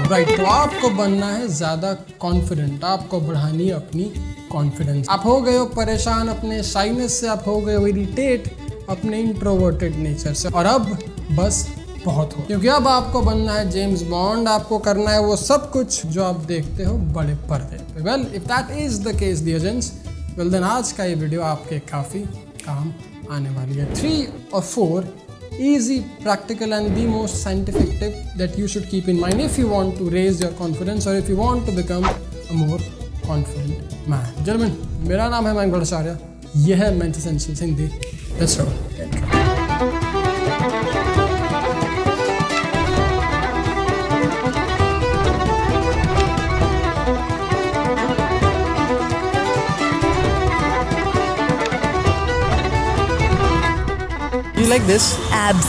Right. तो आपको बनना है ज़्यादा कॉन्फिडेंट, आपको बढ़ानी है अपनी कॉन्फिडेंस। आप हो गए हो परेशान अपने शाइनेस से, आप हो गए हो इरिटेट अपने इंट्रोवर्टेड नेचर से, और अब बस बहुत हो, क्योंकि अब आपको बनना है जेम्स बॉन्ड। आपको करना है वो सब कुछ जो आप देखते हो बड़े पर्दे पे। Well, if that is the case dear gents, well then आज का ये वीडियो आपके काफ़ी काम आने वाली है। 3 or 4 easy, practical and the most scientific tip that you should keep in mind if you want to raise your confidence or if you want to become a more confident man. Gentlemen, मेरा नाम है मयंक भट्टाचार्य, यह है men's essentials Hindi. Let's go. You like this? Abs.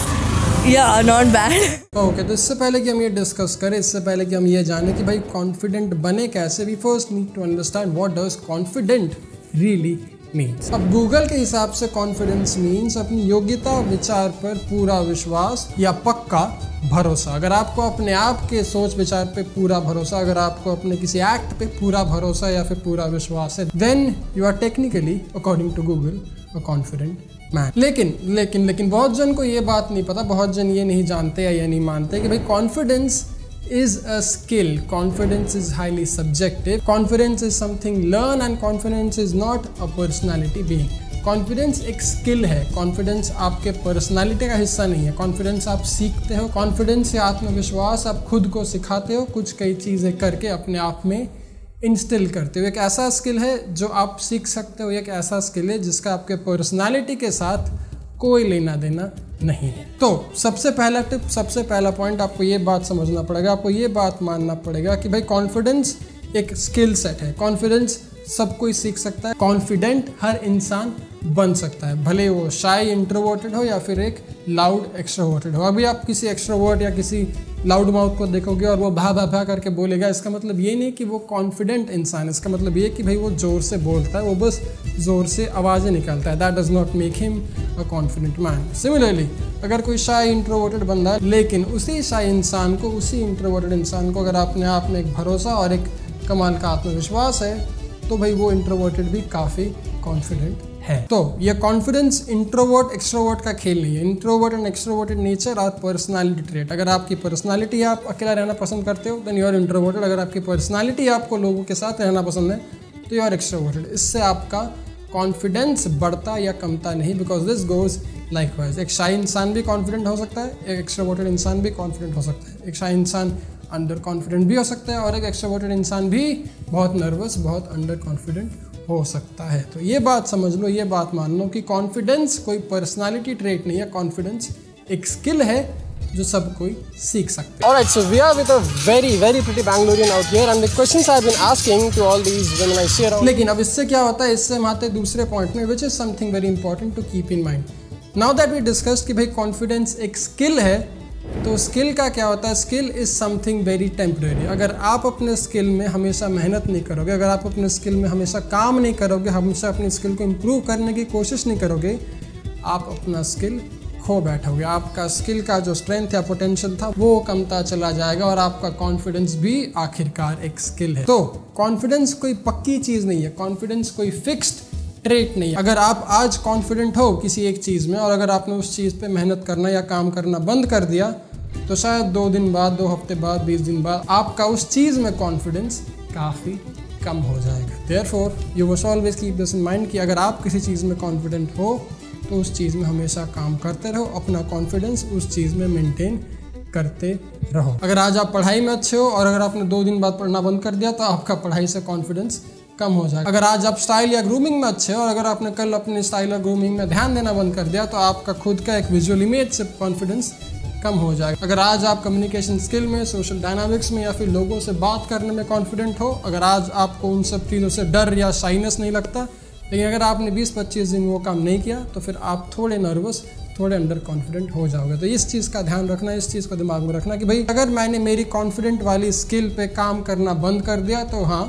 Yeah, not bad. Okay, तो इससे पहले कि हम ये डिस्कस करें, इससे पहले कि हम ये जानें कि भाई कॉन्फिडेंट बने कैसे, we first need to understand what does confident really means. अब गूगल के हिसाब से कॉन्फिडेंस मीन्स अपनी योग्यता विचार पर पूरा विश्वास या पक्का भरोसा। अगर आपको अपने आप के सोच विचार पे पूरा भरोसा, अगर आपको अपने किसी एक्ट पे पूरा भरोसा या फिर पूरा विश्वास है, then you are technically according to Google a confident man. लेकिन बहुत जन को ये बात नहीं पता, बहुत जन ये नहीं जानते या ये नहीं मानते कि भाई confidence is a skill, confidence is highly subjective, confidence is something learn and confidence is not a personality being. Confidence एक स्किल है, कॉन्फिडेंस आपके पर्सनैलिटी का हिस्सा नहीं है। कॉन्फिडेंस आप सीखते हो, कॉन्फिडेंस या आत्मविश्वास आप खुद को सिखाते हो, कुछ कई चीज़ें करके अपने आप में इंस्टिल करते हो। एक ऐसा स्किल है जो आप सीख सकते हो, एक ऐसा स्किल है जिसका आपके पर्सनालिटी के साथ कोई लेना देना नहीं है। तो सबसे पहला टिप, सबसे पहला पॉइंट, आपको ये बात समझना पड़ेगा, आपको ये बात मानना पड़ेगा कि भाई कॉन्फिडेंस एक स्किल सेट है। कॉन्फिडेंस सब कोई सीख सकता है, कॉन्फिडेंट हर इंसान बन सकता है, भले वो शाय इंट्रोवर्टेड हो या फिर एक लाउड एक्सट्रोवर्टेड हो। अभी आप किसी एक्सट्रोवर्ट या किसी लाउड माउथ को देखोगे और वो भा करके बोलेगा, इसका मतलब ये नहीं कि वो कॉन्फिडेंट इंसान है, इसका मतलब ये कि भाई वो ज़ोर से बोलता है, वो बस ज़ोर से आवाज़ें निकालता है। That does not make him a confident man. Similarly अगर कोई शाय इंट्रोवर्टेड बंदा है, लेकिन उसी शाय इंसान को, उसी इंट्रोवर्टेड इंसान को अगर अपने आप में एक भरोसा और एक कमाल का आत्मविश्वास है, तो भाई वो इंट्रोवर्टेड भी काफ़ी कॉन्फिडेंट है। तो ये कॉन्फिडेंस इंट्रोवर्ट एक्सट्रोवर्ट का खेल नहीं है। इंट्रोवर्ट एंड एक्सट्रोवर्टेड नेचर और पर्सनालिटी ट्रेट। अगर आपकी पर्सनालिटी आप अकेला रहना पसंद करते हो, देन यू आर इंट्रोवर्टेड। अगर आपकी पर्सनालिटी आपको लोगों के साथ रहना पसंद है, तो यू आर एक्सट्रोवर्टेड। इससे आपका कॉन्फिडेंस बढ़ता या कमता नहीं, बिकॉज दिस गोज लाइकवाइज। एक शाय इंसान भी कॉन्फिडेंट हो सकता है, एक एक्सट्रोवर्टेड इंसान भी कॉन्फिडेंट हो सकता है। एक शाय इंसान अंडर कॉन्फिडेंट भी हो सकता है और एक एक्सट्रोवर्टेड इंसान भी बहुत नर्वस, बहुत अंडर कॉन्फिडेंट हो सकता है। तो ये बात समझ लो, ये बात मान लो कि कॉन्फिडेंस कोई पर्सनालिटी ट्रेट नहीं है, कॉन्फिडेंस एक स्किल है जो सब कोई सीख सकते हैं। Alright, so we are with a very pretty Bangalorean out here, and the questions I've been asking to all these women I see around. लेकिन अब इससे क्या होता है, इससे हम आते हैं दूसरे पॉइंट में, which is something very important to keep in mind. Now that we discussed कि भाई कॉन्फिडेंस एक स्किल है, तो स्किल का क्या होता है, skill is something very temporary. अगर आप अपने स्किल में हमेशा मेहनत नहीं करोगे, अगर आप अपने स्किल में हमेशा काम नहीं करोगे, हमेशा अपनी स्किल को इम्प्रूव करने की कोशिश नहीं करोगे, आप अपना स्किल खो बैठोगे। आपका स्किल का जो स्ट्रेंथ या पोटेंशियल था वो कमता चला जाएगा और आपका कॉन्फिडेंस भी आखिरकार एक स्किल है। तो कॉन्फिडेंस कोई पक्की चीज़ नहीं है, कॉन्फिडेंस कोई फिक्स्ड ट्रेट नहीं है। अगर आप आज कॉन्फिडेंट हो किसी एक चीज़ में और अगर आपने उस चीज़ पे मेहनत करना या काम करना बंद कर दिया, तो शायद 2 दिन बाद, 2 हफ्ते बाद, 20 दिन बाद आपका उस चीज़ में कॉन्फिडेंस काफ़ी कम हो जाएगा। Therefore you must always keep this in mind कि अगर आप किसी चीज़ में कॉन्फिडेंट हो तो उस चीज़ में हमेशा काम करते रहो, अपना कॉन्फिडेंस उस चीज़ में मेंटेन करते रहो। अगर आज आप पढ़ाई में अच्छे हो और अगर आपने 2 दिन बाद पढ़ना बंद कर दिया, तो आपका पढ़ाई से कॉन्फिडेंस कम हो जाएगा। अगर आज आप स्टाइल या ग्रूमिंग में अच्छे हो और अगर आपने कल अपने स्टाइल या ग्रूमिंग में ध्यान देना बंद कर दिया, तो आपका खुद का एक विजुअल इमेज से कॉन्फिडेंस कम हो जाएगा। अगर आज आप कम्युनिकेशन स्किल में, सोशल डायनामिक्स में या फिर लोगों से बात करने में कॉन्फिडेंट हो, अगर आज आपको उन सब चीज़ों से डर या शाइनेस नहीं लगता, लेकिन अगर आपने 20-25 दिन वो काम नहीं किया, तो फिर आप थोड़े नर्वस, थोड़े अंडर कॉन्फिडेंट हो जाओगे। तो इस चीज़ का ध्यान रखना, इस चीज़ को दिमाग में रखना कि भाई अगर मैंने मेरी कॉन्फिडेंट वाली स्किल पे काम करना बंद कर दिया, तो हाँ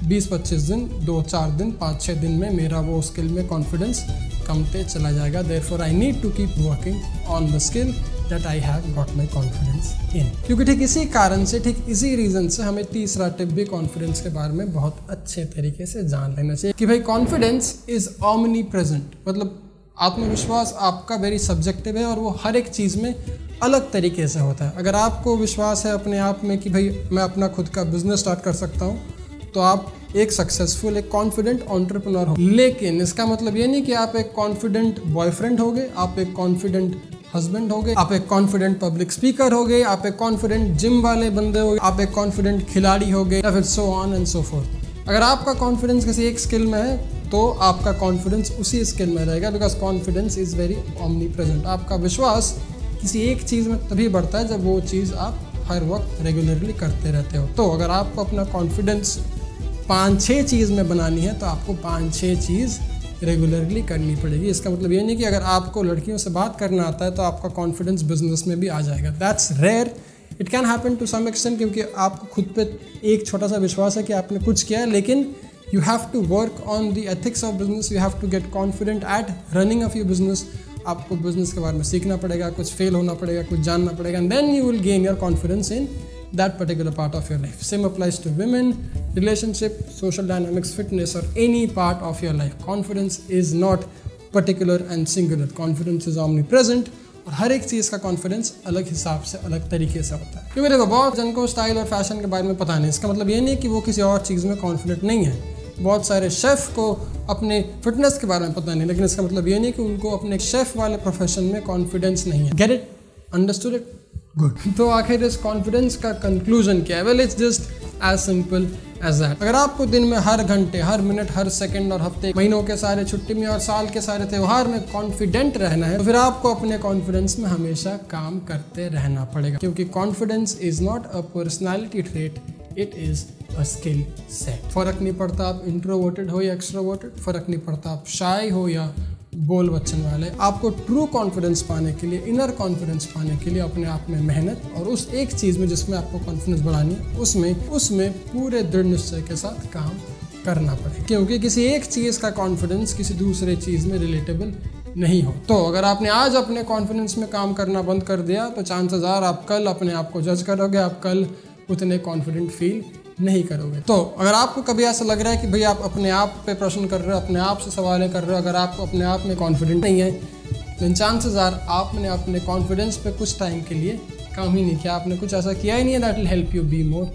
20-25 दिन, 2-4 दिन, 5-6 दिन में मेरा वो स्किल में कॉन्फिडेंस कमते चला जाएगा। Therefore I need to keep working on the skill that I have got my confidence in। क्योंकि ठीक इसी कारण से, ठीक इसी रीज़न से हमें तीसरा टिप भी कॉन्फिडेंस के बारे में बहुत अच्छे तरीके से जान लेना चाहिए कि भाई कॉन्फिडेंस इज़ ऑमनी प्रेजेंट। मतलब आत्मविश्वास आपका वेरी सब्जेक्टिव है और वो हर एक चीज़ में अलग तरीके से होता है। अगर आपको विश्वास है अपने आप में कि भाई मैं अपना खुद का बिजनेस स्टार्ट कर सकता हूँ, तो आप एक सक्सेसफुल, एक कॉन्फिडेंट एंटरप्रेन्योर हो। लेकिन इसका मतलब ये नहीं कि आप एक कॉन्फिडेंट बॉयफ्रेंड हो गए, आप एक कॉन्फिडेंट हस्बैंड हो गए, आप एक कॉन्फिडेंट पब्लिक स्पीकर हो गए, आप एक कॉन्फिडेंट जिम वाले बंदे हो गए, आप एक कॉन्फिडेंट खिलाड़ी हो गए, या फिर so on and so fourth. अगर आपका कॉन्फिडेंस किसी एक स्किल में है तो आपका कॉन्फिडेंस उसी स्किल में रहेगा, because confidence is very omni present. आपका विश्वास किसी एक चीज़ में तभी बढ़ता है जब वो चीज़ आप हर वक्त रेगुलरली करते रहते हो। तो अगर आपको अपना कॉन्फिडेंस 5-6 चीज़ में बनानी है तो आपको 5-6 चीज़ रेगुलरली करनी पड़ेगी। इसका मतलब ये नहीं कि अगर आपको लड़कियों से बात करना आता है तो आपका कॉन्फिडेंस बिजनेस में भी आ जाएगा। That's rare, it can happen to some extent, क्योंकि आपको खुद पे एक छोटा सा विश्वास है कि आपने कुछ किया है, लेकिन you have to work on the ethics of business, you have to get confident at running of your business. आपको बिजनेस के बारे में सीखना पड़ेगा, कुछ फेल होना पड़ेगा, कुछ जानना पड़ेगा, and then you will gain your confidence in that particular part of your life. Same applies to women, relationship, social dynamics, fitness, or any part of your life. Confidence is not particular and singular. Confidence is omnipresent. और हर एक चीज़ का confidence अलग हिसाब से, अलग तरीके से होता है। क्योंकि देखो, बहुत जन को स्टाइल और फैशन के बारे में पता नहीं। इसका मतलब ये नहीं कि वो किसी और चीज़ में कॉन्फिडेंट नहीं है। बहुत सारे शेफ़ को अपने फिटनेस के बारे में पता नहीं, लेकिन इसका मतलब ये नहीं कि उनको अपने शेफ़ वाले प्रोफेशन में कॉन्फिडेंस नहीं है। Get it? Understood it? Good. तो आखिर इस कॉन्फिडेंस का कंक्लूजन क्या है? Well, it's just as simple as that. अगर आपको दिन में हर घंटे, हर मिनट, हर सेकंड और हफ्ते, महीनों के सारे छुट्टी में और साल के सारे त्यौहार में कॉन्फिडेंट रहना है, तो फिर आपको अपने कॉन्फिडेंस में हमेशा काम करते रहना पड़ेगा। क्योंकि confidence is not a personality trait, it is a skill set. फर्क नहीं पड़ता आप इंट्रोवर्टेड हो या एक्सट्रोवर्टेड, फर्क नहीं पड़ता आप शाय हो या बोल बच्चन वाले। आपको ट्रू कॉन्फिडेंस पाने के लिए, इनर कॉन्फिडेंस पाने के लिए अपने आप में मेहनत और उस एक चीज़ में जिसमें आपको कॉन्फिडेंस बढ़ानी है, उसमें पूरे दृढ़ निश्चय के साथ काम करना पड़ेगा। क्योंकि किसी एक चीज़ का कॉन्फिडेंस किसी दूसरे चीज़ में रिलेटेबल नहीं हो। तो अगर आपने आज अपने कॉन्फिडेंस में काम करना बंद कर दिया तो चांसेस आर आप कल अपने आप को जज करोगे, आप कल उतने कॉन्फिडेंट फील नहीं करोगे। तो अगर आपको कभी ऐसा लग रहा है कि भाई आप अपने आप पे प्रश्न कर रहे हो, अपने आप से सवालें कर रहे हो, अगर आप अपने आप में कॉन्फिडेंट नहीं है, देन चांसेस आर आपने अपने कॉन्फिडेंस पे कुछ टाइम के लिए काम ही नहीं किया, आपने कुछ ऐसा किया ही नहीं है that will help you be more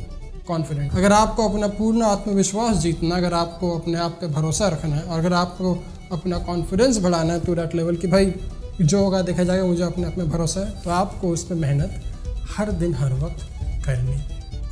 confident. अगर आपको अपना पूर्ण आत्मविश्वास जीतना, अगर आपको अपने आप पे भरोसा रखना है और अगर आपको अपना कॉन्फिडेंस बढ़ाना है टू दैट लेवल कि भाई जो होगा देखा जाएगा, मुझे अपने आप में भरोसा है, तो आपको उस पर मेहनत हर दिन हर वक्त करनी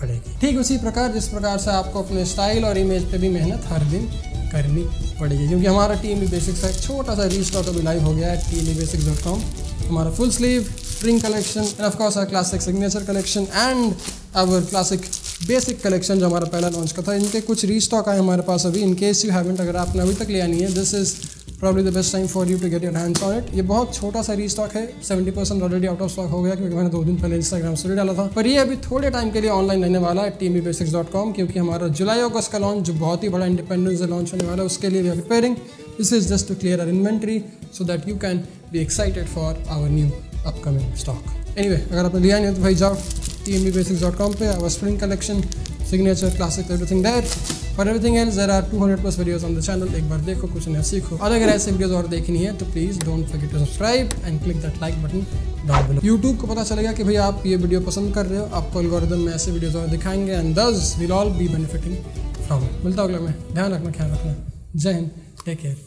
पड़ेगी। ठीक उसी प्रकार जिस प्रकार से आपको अपने स्टाइल और इमेज पे भी मेहनत हर दिन करनी पड़ेगी। क्योंकि हमारा TME बेसिक्स का एक छोटा सा रीस्टॉक अभी लाइव हो गया है tmebasics.com। हमारा full sleeve spring collection and of course our classic signature collection and our classic basic collection जो हमारा पहला लॉन्च का था, इनके कुछ रीस्टॉक आए हमारे पास अभी। इन केस यू हैवंट, अगर आपने अभी तक लिया नहीं है, this is probably the best time for you to get your hands on it। ये बहुत छोटा सा रीस्टॉक है, 70% ऑलरेडी आउट ऑफ स्टॉक हो गया क्योंकि मैंने 2 दिन पहले इंस्टाग्राम स्टोरी डाला था। पर ये अभी थोड़े टाइम के लिए ऑनलाइन रहने वाला है tmebasics.com, क्योंकि हमारा जुलाई अगस्त का लॉन्च जो बहुत ही बड़ा इंडिपेंडेंस डे लॉन्च होने वाला है, उसके लिए we are preparing. This is just to clear our inventory so that you can be excited for our new upcoming stock. Anyway, अगर आपने लिया नहीं है तो भाई जाओ tmebasics.com पे, our spring collection, signature, classic, everything there. For everything else, there are 200+ videos on the channel। एक बार देखो, कुछ नया सीखो। और अगर ऐसे वीडियोस और देखनी है तो please don't forget to subscribe and click that like button down below. YouTube को पता चलेगा कि भाई आप ये वीडियो पसंद कर रहे हो, आपको एल्गोरिदम में ऐसे वीडियोस और दिखाएंगे एंड दस will all B benefiting from. मिलता अगला में, ध्यान रखना, ख्याल रखना। जय हिंद, टेक केयर।